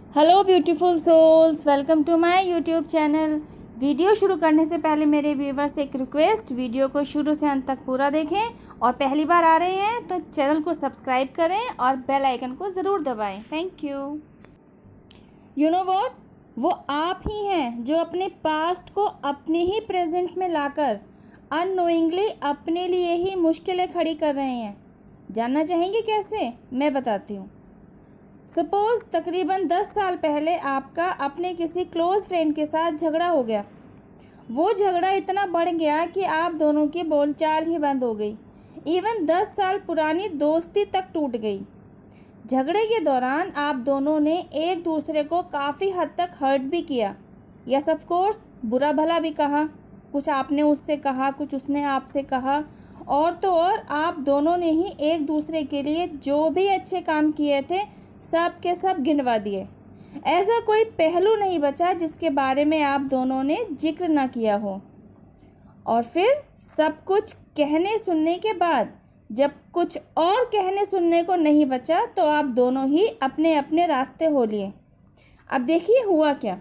Hello beautiful souls, welcome to my YouTube channel. Video शुरू करने से पहले मेरे व्यूवर्स से एक रिक्वेस्ट, वीडियो को शुरू से अंत तक पूरा देखें और पहली बार आ रहे हैं तो चैनल को सब्सक्राइब करें और बेल आइकन को ज़रूर दबाएं। Thank you. You know what, वो आप ही हैं जो अपने पास्ट को अपने ही प्रेजेंट में लाकर अननोइंगली अपने लिए ही मुश्किलें खड़ी कर रहे हैं। जानना चाहेंगे कैसे? मैं बताती हूँ। सपोज़ तकरीबन 10 साल पहले आपका अपने किसी क्लोज़ फ्रेंड के साथ झगड़ा हो गया। वो झगड़ा इतना बढ़ गया कि आप दोनों की बोलचाल ही बंद हो गई। इवन 10 साल पुरानी दोस्ती तक टूट गई। झगड़े के दौरान आप दोनों ने एक दूसरे को काफ़ी हद तक हर्ट भी किया। यस ऑफ कोर्स, बुरा भला भी कहा। कुछ आपने उससे कहा, कुछ उसने आपसे कहा। और तो और आप दोनों ने ही एक दूसरे के लिए जो भी अच्छे काम किए थे सब के सब गिनवा दिए। ऐसा कोई पहलू नहीं बचा जिसके बारे में आप दोनों ने जिक्र ना किया हो। और फिर सब कुछ कहने सुनने के बाद जब कुछ और कहने सुनने को नहीं बचा तो आप दोनों ही अपने अपने रास्ते हो लिए। अब देखिए हुआ क्या।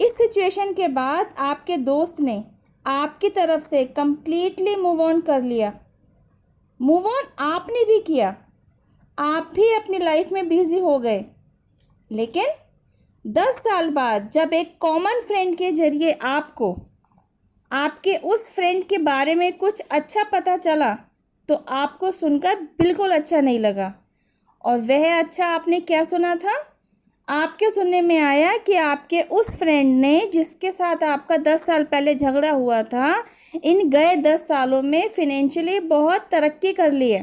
इस सिचुएशन के बाद आपके दोस्त ने आपकी तरफ से कंप्लीटली मूव ऑन कर लिया। मूव ऑन आपने भी किया, आप भी अपनी लाइफ में बिजी हो गए। लेकिन 10 साल बाद जब एक कॉमन फ्रेंड के जरिए आपको आपके उस फ्रेंड के बारे में कुछ अच्छा पता चला तो आपको सुनकर बिल्कुल अच्छा नहीं लगा। और वह अच्छा आपने क्या सुना था? आपके सुनने में आया कि आपके उस फ्रेंड ने जिसके साथ आपका 10 साल पहले झगड़ा हुआ था, इन गए 10 सालों में फिनेंशियली बहुत तरक्की कर ली है।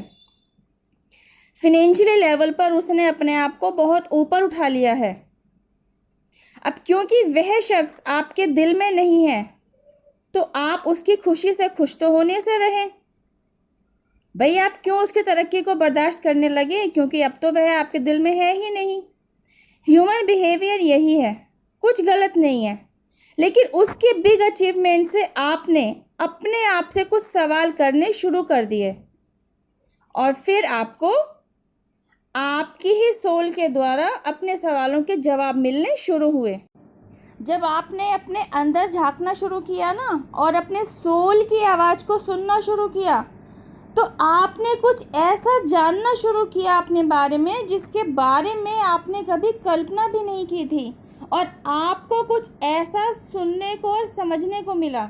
फिनेंशियली लेवल पर उसने अपने आप को बहुत ऊपर उठा लिया है। अब क्योंकि वह शख्स आपके दिल में नहीं है तो आप उसकी खुशी से खुश तो होने से रहें। भाई, आप क्यों उसकी तरक्की को बर्दाश्त करने लगे? क्योंकि अब तो वह आपके दिल में है ही नहीं। ह्यूमन बिहेवियर यही है, कुछ गलत नहीं है। लेकिन उसके बिग अचीवमेंट से आपने अपने आप से कुछ सवाल करने शुरू कर दिए और फिर आपको आपकी ही सोल के द्वारा अपने सवालों के जवाब मिलने शुरू हुए। जब आपने अपने अंदर झांकना शुरू किया ना और अपने सोल की आवाज़ को सुनना शुरू किया तो आपने कुछ ऐसा जानना शुरू किया अपने बारे में जिसके बारे में आपने कभी कल्पना भी नहीं की थी। और आपको कुछ ऐसा सुनने को और समझने को मिला।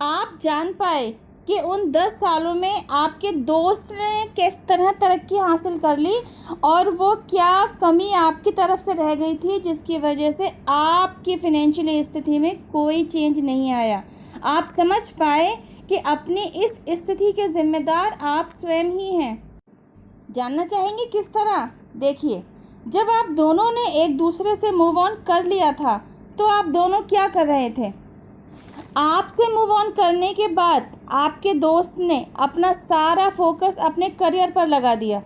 आप जान पाए कि उन 10 सालों में आपके दोस्त ने किस तरह तरक्की हासिल कर ली और वो क्या कमी आपकी तरफ से रह गई थी जिसकी वजह से आपकी फिनेंशियली स्थिति में कोई चेंज नहीं आया। आप समझ पाए कि अपनी इस स्थिति के जिम्मेदार आप स्वयं ही हैं। जानना चाहेंगे किस तरह? देखिए, जब आप दोनों ने एक दूसरे से मूव ऑन कर लिया था तो आप दोनों क्या कर रहे थे? आपसे मूव ऑन करने के बाद आपके दोस्त ने अपना सारा फोकस अपने करियर पर लगा दिया।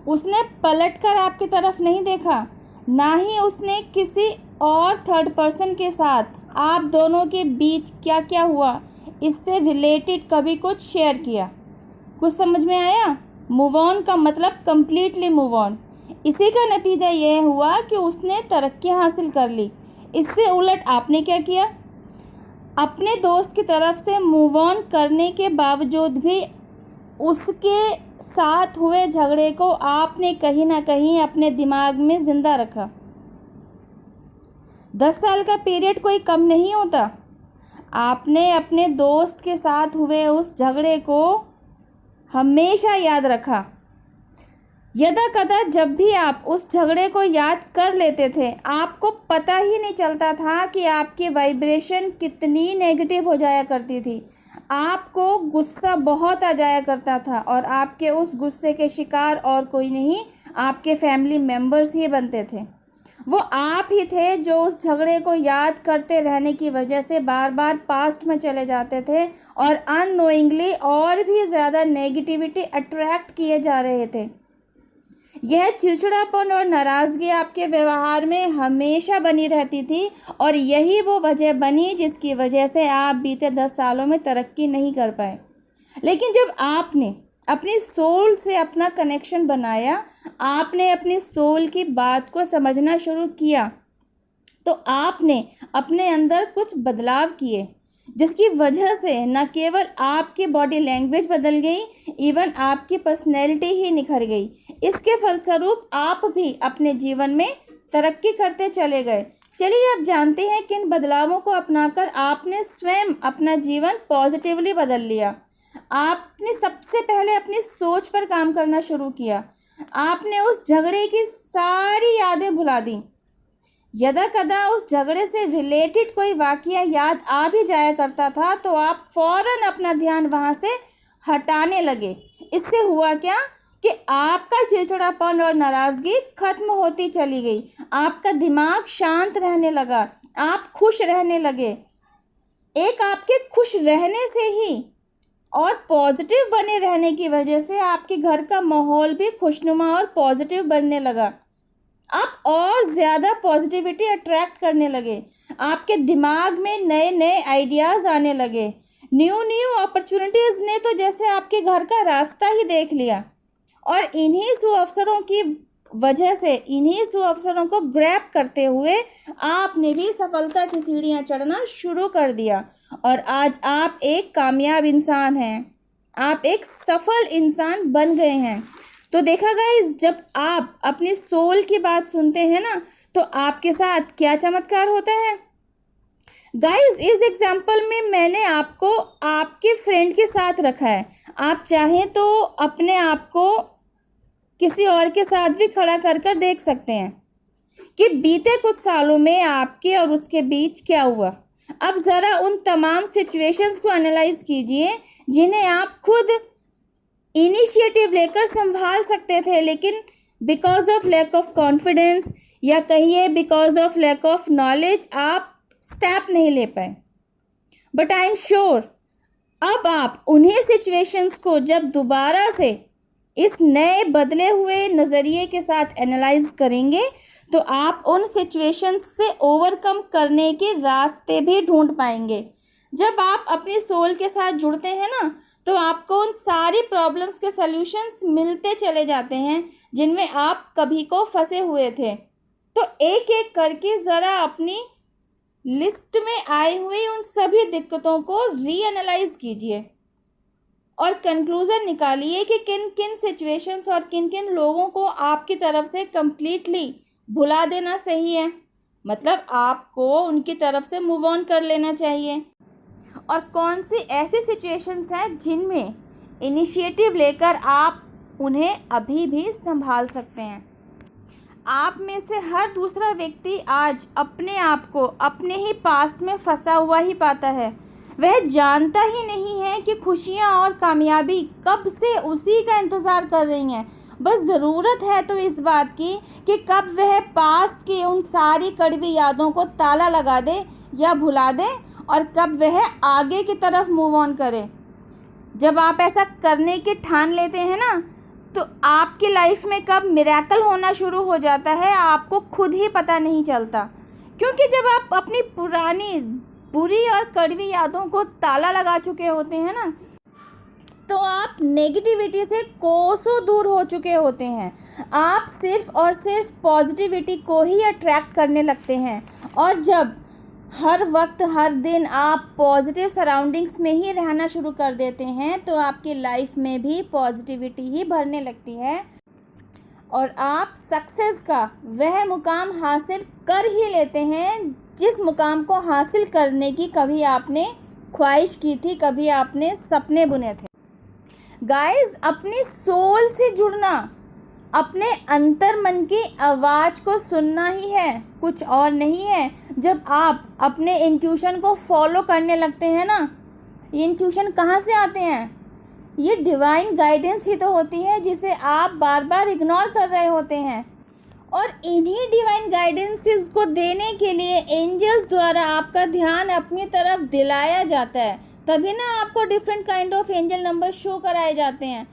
उसने पलटकर आपकी तरफ नहीं देखा, ना ही उसने किसी और थर्ड पर्सन के साथ आप दोनों के बीच क्या क्या हुआ इससे रिलेटेड कभी कुछ शेयर किया। कुछ समझ में आया? मूव ऑन का मतलब कंप्लीटली मूव ऑन। इसी का नतीजा यह हुआ कि उसने तरक्की हासिल कर ली। इससे उलट आपने क्या किया? अपने दोस्त की तरफ से मूव ऑन करने के बावजूद भी उसके साथ हुए झगड़े को आपने कहीं ना कहीं अपने दिमाग में ज़िंदा रखा। 10 साल का पीरियड कोई कम नहीं होता। आपने अपने दोस्त के साथ हुए उस झगड़े को हमेशा याद रखा। यदा कदा जब भी आप उस झगड़े को याद कर लेते थे आपको पता ही नहीं चलता था कि आपकी वाइब्रेशन कितनी नेगेटिव हो जाया करती थी। आपको गुस्सा बहुत आ जाया करता था और आपके उस गुस्से के शिकार और कोई नहीं, आपके फैमिली मेम्बर्स ही बनते थे। वो आप ही थे जो उस झगड़े को याद करते रहने की वजह से बार बार पास्ट में चले जाते थे और अननोइंगली और भी ज़्यादा नेगेटिविटी अट्रैक्ट किए जा रहे थे। यह चिड़चिड़ापन और नाराज़गी आपके व्यवहार में हमेशा बनी रहती थी और यही वो वजह बनी जिसकी वजह से आप बीते 10 सालों में तरक्की नहीं कर पाए। लेकिन जब आपने अपनी सोल से अपना कनेक्शन बनाया, आपने अपनी सोल की बात को समझना शुरू किया, तो आपने अपने अंदर कुछ बदलाव किए, जिसकी वजह से न केवल आपकी बॉडी लैंग्वेज बदल गई, इवन आपकी पर्सनैलिटी ही निखर गई। इसके फलस्वरूप आप भी अपने जीवन में तरक्की करते चले गए। चलिए अब जानते हैं किन बदलावों को अपनाकर आपने स्वयं अपना जीवन पॉजिटिवली बदल लिया। आपने सबसे पहले अपनी सोच पर काम करना शुरू किया। आपने उस झगड़े की सारी यादें भुला दी। यदा कदा उस झगड़े से रिलेटेड कोई वाकया याद आ भी जाया करता था तो आप फौरन अपना ध्यान वहां से हटाने लगे। इससे हुआ क्या कि आपका चिड़चिड़ापन और नाराजगी खत्म होती चली गई। आपका दिमाग शांत रहने लगा, आप खुश रहने लगे। एक आपके खुश रहने से ही और पॉजिटिव बने रहने की वजह से आपके घर का माहौल भी खुशनुमा और पॉजिटिव बनने लगा। आप और ज़्यादा पॉजिटिविटी अट्रैक्ट करने लगे। आपके दिमाग में नए नए आइडियाज़ आने लगे। न्यू अपॉर्चुनिटीज़ ने तो जैसे आपके घर का रास्ता ही देख लिया, और इन्हीं सुअवसरों की वजह से, इन्हीं सुअवसरों को ग्रैब करते हुए आपने भी सफलता की सीढ़ियाँ चढ़ना शुरू कर दिया, और आज आप एक कामयाब इंसान हैं। आप एक सफल इंसान बन गए हैं। तो देखा गाइस, जब आप अपनी सोल की बात सुनते हैं ना, तो आपके साथ क्या चमत्कार होता है। गाइस, इस एग्जाम्पल में मैंने आपको आपके फ्रेंड के साथ रखा है। आप चाहें तो अपने आप को किसी और के साथ भी खड़ा कर कर देख सकते हैं कि बीते कुछ सालों में आपके और उसके बीच क्या हुआ। अब ज़रा उन तमाम सिचुएशंस को एनालाइज कीजिए जिन्हें आप खुद इनिशिएटिव लेकर संभाल सकते थे, लेकिन because of lack of confidence, या कहिए because of lack of knowledge, आप स्टेप नहीं ले पाए। बट आई एम श्योर अब आप उन्हीं सिचुएशंस को जब दोबारा से इस नए बदले हुए नज़रिए के साथ एनालाइज करेंगे तो आप उन सिचुएशंस से ओवरकम करने के रास्ते भी ढूंढ पाएंगे। जब आप अपनी सोल के साथ जुड़ते हैं ना, तो आपको उन सारी प्रॉब्लम्स के सल्यूशंस मिलते चले जाते हैं जिनमें आप कभी को फंसे हुए थे। तो एक एक करके ज़रा अपनी लिस्ट में आई हुई उन सभी दिक्कतों को रीएनालाइज कीजिए और कंक्लूज़न निकालिए कि किन किन सिचुएशंस और किन किन लोगों को आपकी तरफ से कम्प्लीटली भुला देना सही है। मतलब आपको उनकी तरफ से मूव ऑन कर लेना चाहिए, और कौन सी ऐसी सिचुएशंस हैं जिनमें इनिशिएटिव लेकर आप उन्हें अभी भी संभाल सकते हैं। आप में से हर दूसरा व्यक्ति आज अपने आप को अपने ही पास्ट में फंसा हुआ ही पाता है। वह जानता ही नहीं है कि खुशियाँ और कामयाबी कब से उसी का इंतज़ार कर रही हैं। बस ज़रूरत है तो इस बात की कि कब वह पास्ट की उन सारी कड़वी यादों को ताला लगा दे या भुला दे, और कब वह आगे की तरफ मूव ऑन करे। जब आप ऐसा करने के ठान लेते हैं ना, तो आपकी लाइफ में कब मिरेकल होना शुरू हो जाता है आपको खुद ही पता नहीं चलता। क्योंकि जब आप अपनी पुरानी बुरी और कड़वी यादों को ताला लगा चुके होते हैं ना, तो आप नेगेटिविटी से कोसों दूर हो चुके होते हैं। आप सिर्फ और सिर्फ पॉजिटिविटी को ही अट्रैक्ट करने लगते हैं, और जब हर वक्त हर दिन आप पॉजिटिव सराउंडिंग्स में ही रहना शुरू कर देते हैं तो आपकी लाइफ में भी पॉजिटिविटी ही भरने लगती है, और आप सक्सेस का वह मुकाम हासिल कर ही लेते हैं जिस मुकाम को हासिल करने की कभी आपने ख्वाहिश की थी, कभी आपने सपने बुने थे। गाइस, अपनी सोल से जुड़ना अपने अंतर मन की आवाज़ को सुनना ही है, कुछ और नहीं है। जब आप अपने इंट्यूशन को फॉलो करने लगते हैं ना, ये इंट्यूशन कहाँ से आते हैं? ये डिवाइन गाइडेंस ही तो होती है जिसे आप बार बार इग्नोर कर रहे होते हैं, और इन्हीं डिवाइन गाइडेंसेस को देने के लिए एंजल्स द्वारा आपका ध्यान अपनी तरफ दिलाया जाता है। तभी ना आपको different kind of angel number show कराए जाते हैं।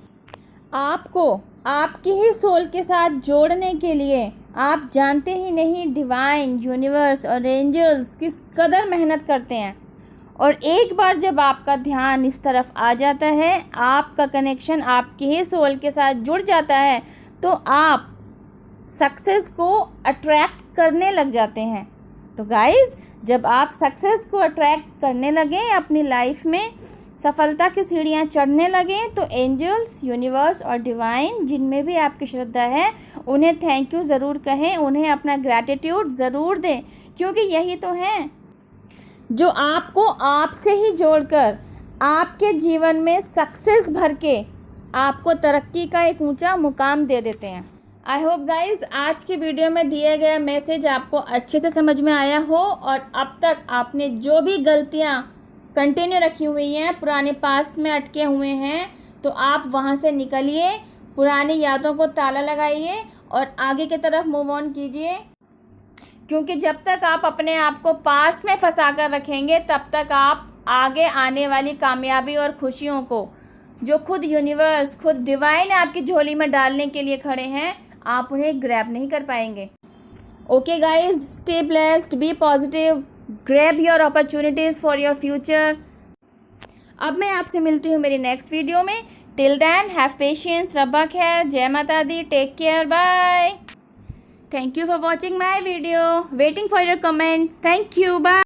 आपको आपकी ही सोल के साथ जोड़ने के लिए आप जानते ही नहीं डिवाइन, यूनिवर्स और एंजल्स किस कदर मेहनत करते हैं, और एक बार जब आपका ध्यान इस तरफ आ जाता है, आपका कनेक्शन आपके ही सोल के साथ जुड़ जाता है, तो आप सक्सेस को अट्रैक्ट करने लग जाते हैं। तो गाइस, जब आप सक्सेस को अट्रैक्ट करने लगें, अपनी लाइफ में सफलता की सीढ़ियाँ चढ़ने लगें, तो एंजल्स, यूनिवर्स और डिवाइन, जिनमें भी आपकी श्रद्धा है, उन्हें थैंक यू ज़रूर कहें, उन्हें अपना ग्रैटिट्यूड ज़रूर दें, क्योंकि यही तो हैं जो आपको आपसे ही जोड़कर आपके जीवन में सक्सेस भर के आपको तरक्की का एक ऊंचा मुकाम दे देते हैं। आई होप गाइज आज की वीडियो में दिया गया मैसेज आपको अच्छे से समझ में आया हो, और अब तक आपने जो भी गलतियां कंटिन्यू रखी हुई हैं, पुराने पास्ट में अटके हुए हैं, तो आप वहां से निकलिए, पुरानी यादों को ताला लगाइए और आगे की तरफ मूव ऑन कीजिए। क्योंकि जब तक आप अपने आप को पास्ट में फंसा कर रखेंगे, तब तक आप आगे आने वाली कामयाबी और खुशियों को, जो खुद यूनिवर्स, खुद डिवाइन आपकी झोली में डालने के लिए खड़े हैं, आप उन्हें ग्रैब नहीं कर पाएंगे। Okay guys, stay blessed, be positive, grab your opportunities for your future. अब मैं आपसे मिलती हूँ मेरी नेक्स्ट वीडियो में। टिल देन, हैव पेशेंस, रब्बा खैर, जय माता दी, take care, bye. Thank you for watching my video. Waiting for your comments. Thank you. Bye.